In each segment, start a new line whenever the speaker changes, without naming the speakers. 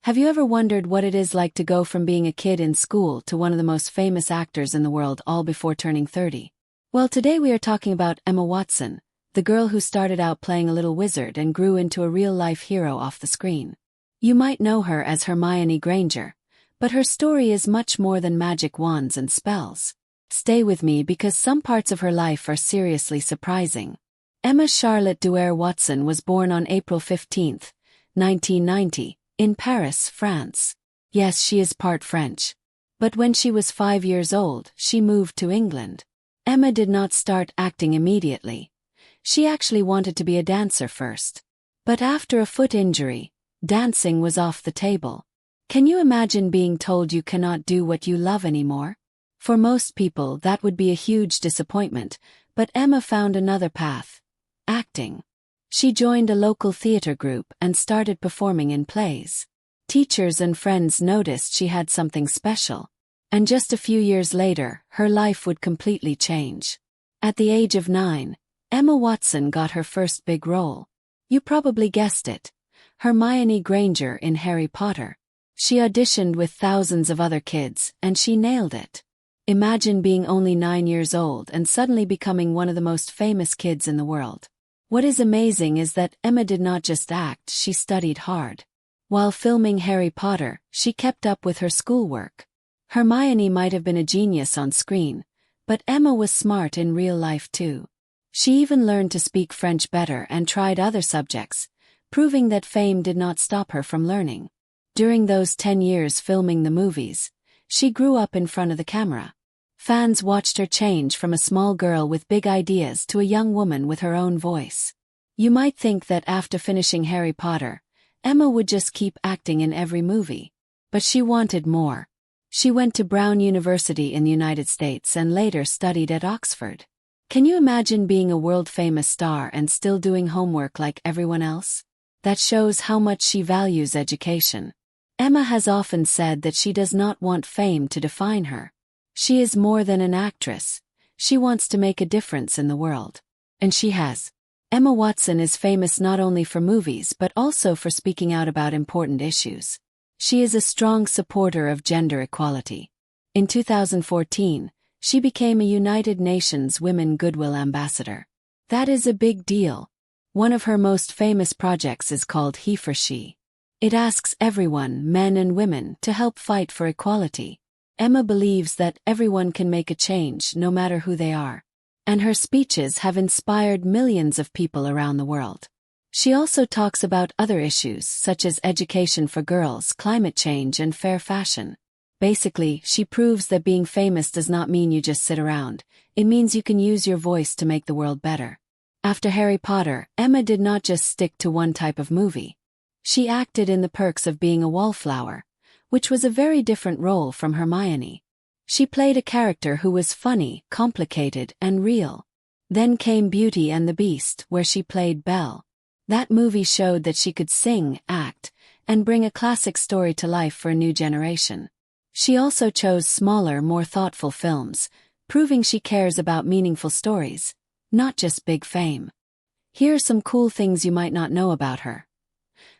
Have you ever wondered what it is like to go from being a kid in school to one of the most famous actors in the world all before turning 30? Well, today we are talking about Emma Watson, the girl who started out playing a little wizard and grew into a real-life hero off the screen. You might know her as Hermione Granger, but her story is much more than magic wands and spells. Stay with me because some parts of her life are seriously surprising. Emma Charlotte Duer Watson was born on April 15, 1990, in Paris, France. Yes, she is part French. But when she was 5 years old, she moved to England. Emma did not start acting immediately. She actually wanted to be a dancer first. But after a foot injury, dancing was off the table. Can you imagine being told you cannot do what you love anymore? For most people, that would be a huge disappointment, but Emma found another path: acting. She joined a local theater group and started performing in plays. Teachers and friends noticed she had something special. And just a few years later, her life would completely change. At the age of 9, Emma Watson got her first big role. You probably guessed it: Hermione Granger in Harry Potter. She auditioned with thousands of other kids, and she nailed it. Imagine being only 9 years old and suddenly becoming one of the most famous kids in the world. What is amazing is that Emma did not just act, she studied hard. While filming Harry Potter, she kept up with her schoolwork. Hermione might have been a genius on screen, but Emma was smart in real life too. She even learned to speak French better and tried other subjects, proving that fame did not stop her from learning. During those 10 years filming the movies, she grew up in front of the camera. Fans watched her change from a small girl with big ideas to a young woman with her own voice. You might think that after finishing Harry Potter, Emma would just keep acting in every movie. But she wanted more. She went to Brown University in the United States and later studied at Oxford. Can you imagine being a world-famous star and still doing homework like everyone else? That shows how much she values education. Emma has often said that she does not want fame to define her. She is more than an actress. She wants to make a difference in the world. And she has. Emma Watson is famous not only for movies but also for speaking out about important issues. She is a strong supporter of gender equality. In 2014, she became a United Nations Women Goodwill Ambassador. That is a big deal. One of her most famous projects is called He for She. It asks everyone, men and women, to help fight for equality. Emma believes that everyone can make a change no matter who they are. And her speeches have inspired millions of people around the world. She also talks about other issues such as education for girls, climate change, and fair fashion. Basically, she proves that being famous does not mean you just sit around. It means you can use your voice to make the world better. After Harry Potter, Emma did not just stick to one type of movie. She acted in The Perks of Being a Wallflower, which was a very different role from Hermione. She played a character who was funny, complicated, and real. Then came Beauty and the Beast, where she played Belle. That movie showed that she could sing, act, and bring a classic story to life for a new generation. She also chose smaller, more thoughtful films, proving she cares about meaningful stories, not just big fame. Here are some cool things you might not know about her.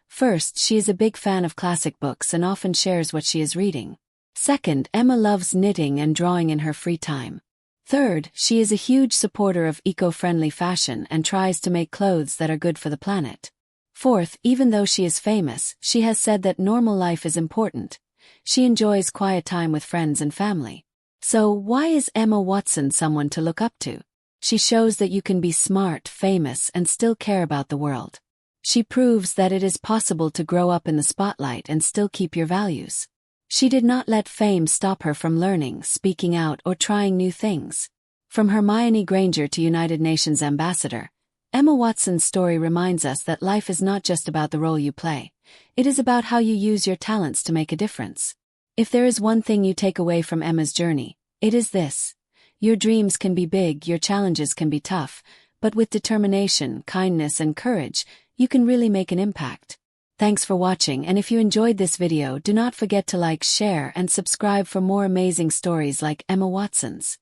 First, she is a big fan of classic books and often shares what she is reading. Second, Emma loves knitting and drawing in her free time. Third, she is a huge supporter of eco-friendly fashion and tries to make clothes that are good for the planet. Fourth, even though she is famous, she has said that normal life is important. She enjoys quiet time with friends and family. So, why is Emma Watson someone to look up to? She shows that you can be smart, famous, and still care about the world. She proves that it is possible to grow up in the spotlight and still keep your values. She did not let fame stop her from learning, speaking out, or trying new things. From Hermione Granger to United Nations Ambassador, Emma Watson's story reminds us that life is not just about the role you play. It is about how you use your talents to make a difference. If there is one thing you take away from Emma's journey, it is this: your dreams can be big, your challenges can be tough, but with determination, kindness, and courage, you can really make an impact. Thanks for watching, and if you enjoyed this video, do not forget to like, share, and subscribe for more amazing stories like Emma Watson's.